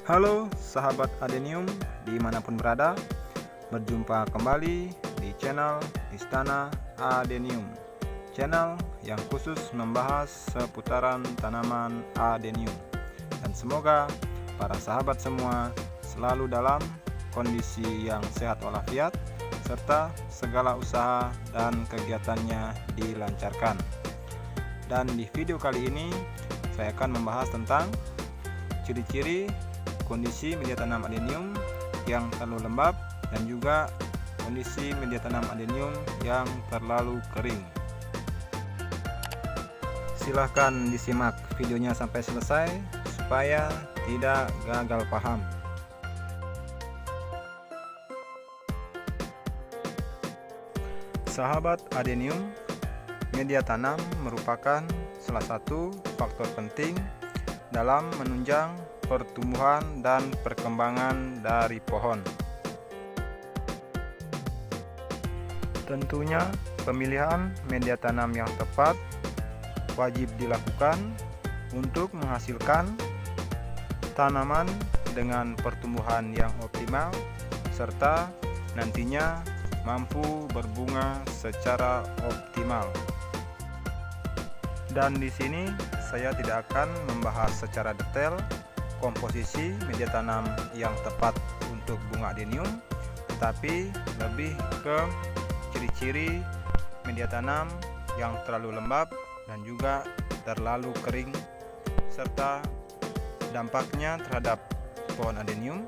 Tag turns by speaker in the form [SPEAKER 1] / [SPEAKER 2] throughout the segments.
[SPEAKER 1] Halo sahabat adenium dimanapun berada, berjumpa kembali di channel Istana Adenium, channel yang khusus membahas seputaran tanaman adenium. Dan semoga para sahabat semua selalu dalam kondisi yang sehat walafiat, serta segala usaha dan kegiatannya dilancarkan. Dan di video kali ini saya akan membahas tentang ciri-ciri kondisi media tanam adenium yang terlalu lembab dan juga kondisi media tanam adenium yang terlalu kering. Silahkan disimak videonya sampai selesai supaya tidak gagal paham. Sahabat adenium, media tanam merupakan salah satu faktor penting dalam menunjang pertumbuhan dan perkembangan dari pohon. Tentunya pemilihan media tanam yang tepat wajib dilakukan untuk menghasilkan tanaman dengan pertumbuhan yang optimal serta nantinya mampu berbunga secara optimal. Dan di sini saya tidak akan membahas secara detail komposisi media tanam yang tepat untuk bunga adenium, tetapi lebih ke ciri-ciri media tanam yang terlalu lembab dan juga terlalu kering, serta dampaknya terhadap pohon adenium,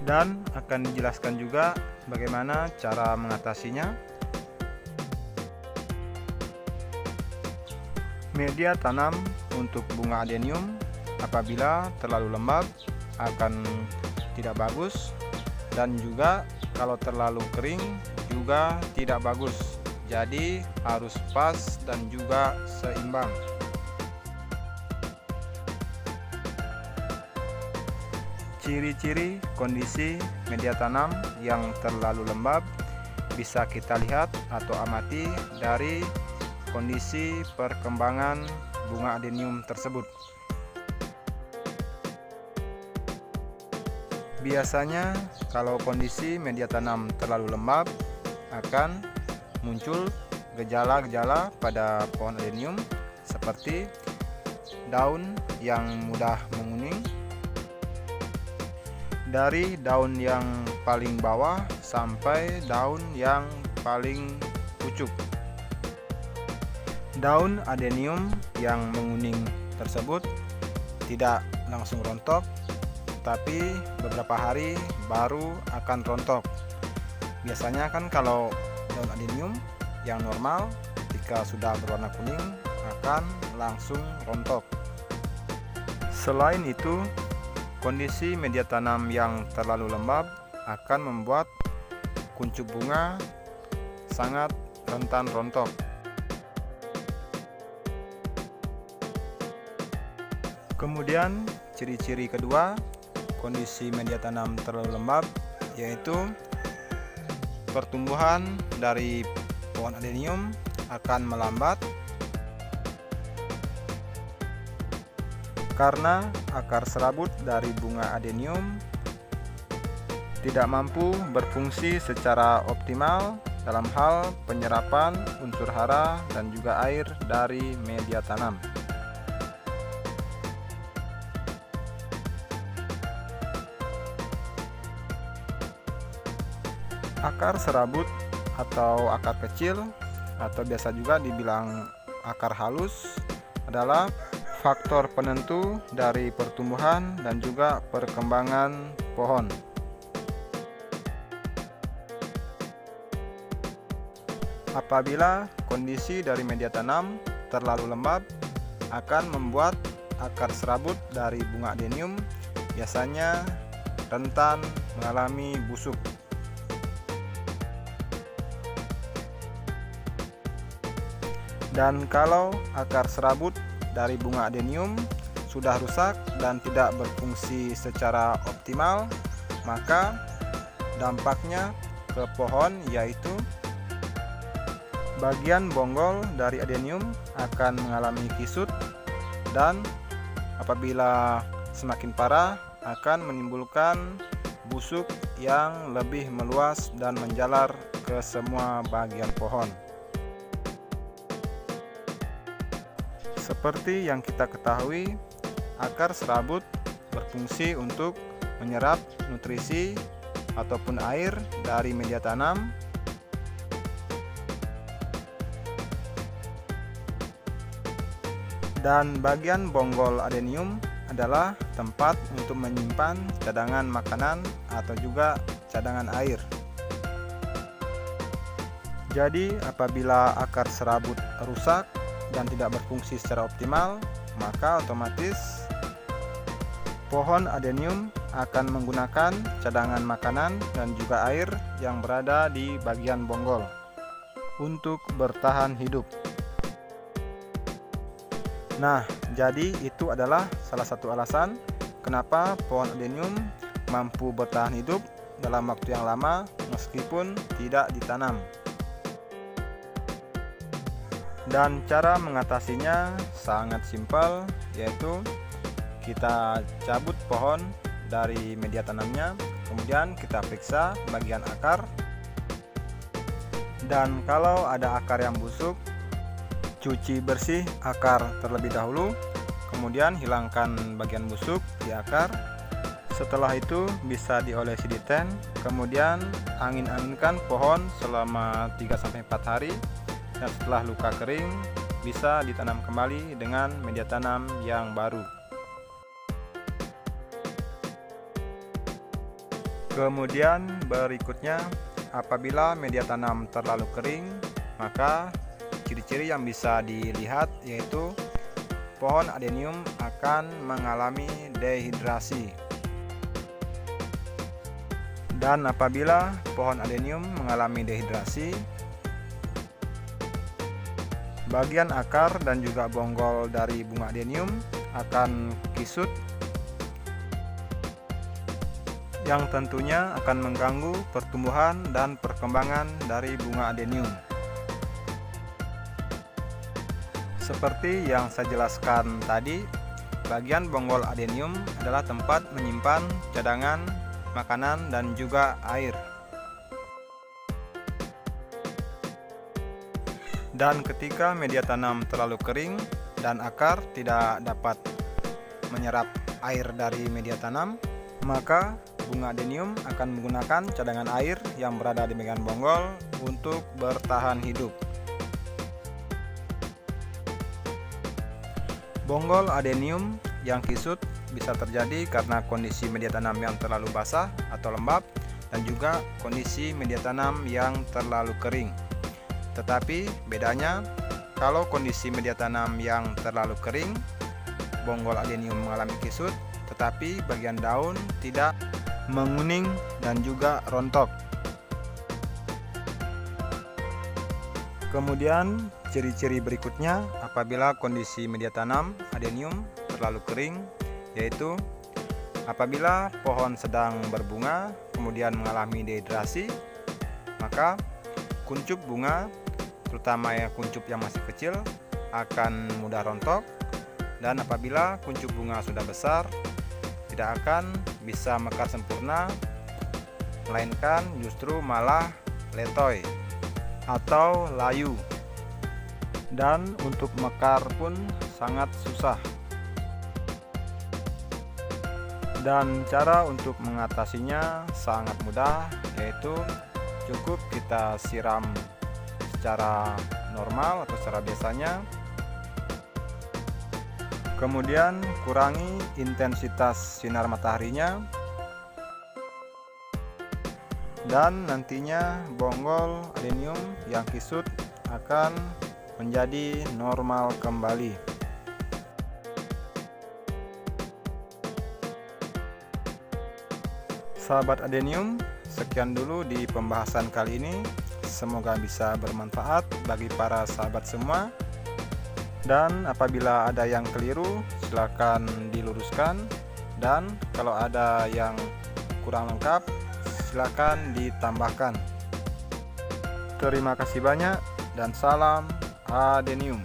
[SPEAKER 1] dan akan dijelaskan juga bagaimana cara mengatasinya. Media tanam untuk bunga adenium apabila terlalu lembab akan tidak bagus, dan juga kalau terlalu kering juga tidak bagus. Jadi harus pas dan juga seimbang. Ciri-ciri kondisi media tanam yang terlalu lembab bisa kita lihat atau amati dari kondisi perkembangan bunga adenium tersebut. Biasanya kalau kondisi media tanam terlalu lembab akan muncul gejala-gejala pada pohon adenium seperti daun yang mudah menguning, dari daun yang paling bawah sampai daun yang paling pucuk. Daun adenium yang menguning tersebut tidak langsung rontok, tapi beberapa hari baru akan rontok. Biasanya kan kalau daun adenium yang normal ketika sudah berwarna kuning akan langsung rontok. Selain itu, kondisi media tanam yang terlalu lembab akan membuat kuncup bunga sangat rentan rontok. Kemudian ciri-ciri kedua kondisi media tanam terlalu lembab yaitu pertumbuhan dari pohon adenium akan melambat karena akar serabut dari bunga adenium tidak mampu berfungsi secara optimal dalam hal penyerapan unsur hara dan juga air dari media tanam. Akar serabut atau akar kecil atau biasa juga dibilang akar halus adalah faktor penentu dari pertumbuhan dan juga perkembangan pohon. Apabila kondisi dari media tanam terlalu lembab akan membuat akar serabut dari bunga adenium biasanya rentan mengalami busuk. Dan kalau akar serabut dari bunga adenium sudah rusak dan tidak berfungsi secara optimal, maka dampaknya ke pohon yaitu bagian bonggol dari adenium akan mengalami kisut dan apabila semakin parah akan menimbulkan busuk yang lebih meluas dan menjalar ke semua bagian pohon. Seperti yang kita ketahui, akar serabut berfungsi untuk menyerap nutrisi ataupun air dari media tanam dan bagian bonggol adenium adalah tempat untuk menyimpan cadangan makanan atau juga cadangan air. Jadi apabila akar serabut rusak dan tidak berfungsi secara optimal, maka otomatis pohon adenium akan menggunakan cadangan makanan dan juga air yang berada di bagian bonggol untuk bertahan hidup. Nah, jadi itu adalah salah satu alasan kenapa pohon adenium mampu bertahan hidup dalam waktu yang lama meskipun tidak ditanam. Dan cara mengatasinya sangat simpel, yaitu kita cabut pohon dari media tanamnya, kemudian kita periksa bagian akar, dan kalau ada akar yang busuk, cuci bersih akar terlebih dahulu, kemudian hilangkan bagian busuk di akar. Setelah itu bisa diolesi di ten, kemudian angin-anginkan pohon selama 3-4 hari, dan setelah luka kering bisa ditanam kembali dengan media tanam yang baru. Kemudian berikutnya, apabila media tanam terlalu kering, maka ciri-ciri yang bisa dilihat yaitu pohon adenium akan mengalami dehidrasi. Dan apabila pohon adenium mengalami dehidrasi, bagian akar dan juga bonggol dari bunga adenium akan kisut, yang tentunya akan mengganggu pertumbuhan dan perkembangan dari bunga adenium. Seperti yang saya jelaskan tadi, bagian bonggol adenium adalah tempat menyimpan cadangan makanan dan juga air. Dan ketika media tanam terlalu kering dan akar tidak dapat menyerap air dari media tanam, maka bunga adenium akan menggunakan cadangan air yang berada di bagian bonggol untuk bertahan hidup. Bonggol adenium yang kisut bisa terjadi karena kondisi media tanam yang terlalu basah atau lembab dan juga kondisi media tanam yang terlalu kering. Tetapi bedanya, kalau kondisi media tanam yang terlalu kering, bonggol adenium mengalami kisut, tetapi bagian daun tidak menguning dan juga rontok. Kemudian ciri-ciri berikutnya apabila kondisi media tanam adenium terlalu kering, yaitu apabila pohon sedang berbunga kemudian mengalami dehidrasi, maka kuncup bunga, terutama ya kuncup yang masih kecil, akan mudah rontok, dan apabila kuncup bunga sudah besar tidak akan bisa mekar sempurna, melainkan justru malah letoy atau layu, dan untuk mekar pun sangat susah. Dan cara untuk mengatasinya sangat mudah, yaitu cukup kita siram secara normal atau secara biasanya, kemudian kurangi intensitas sinar mataharinya, dan nantinya bonggol adenium yang kisut akan menjadi normal kembali. Sahabat adenium, sekian dulu di pembahasan kali ini. Semoga bisa bermanfaat bagi para sahabat semua. Dan apabila ada yang keliru, silakan diluruskan. Dan kalau ada yang kurang lengkap, silakan ditambahkan. Terima kasih banyak dan salam adenium.